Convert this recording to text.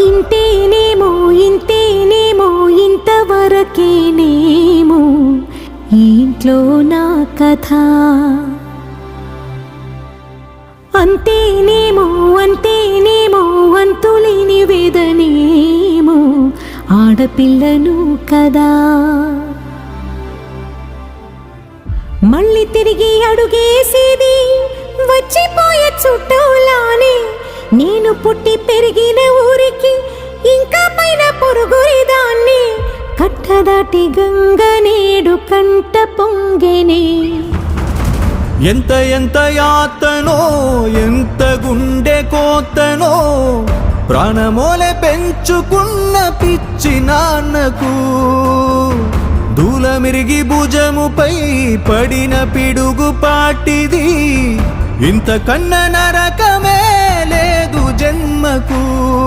ఇంతేనేమో ఇంతేనేమో ఇంతవరకేనేమో ఈ ఇంట్లో నా కథ. అంతేనేమో అంతేనేమో అంతులేని వేదనేమో ఆడపిల్లను కదా. మళ్ళీ తిరిగి అడుగేసేది వచ్చిపోయే చుట్టూలానే. నేను పుట్టి పెరిగిన ఊరికి ఇంకా పైన పొరుగురిదాన్ని. కట్టదాటి గంగ నేడు కంట పొంగెనే. ఎంత ఎంత యాతనో ఎంత గుండె కోతనో ప్రాణమోలే పెంచుకున్న పిచ్చి నాన్నకు. దూలమిరిగి భుజముపై పడిన పిడుగు పాటిది. ఇంతకన్నా నరకమే లేదు జన్మకు.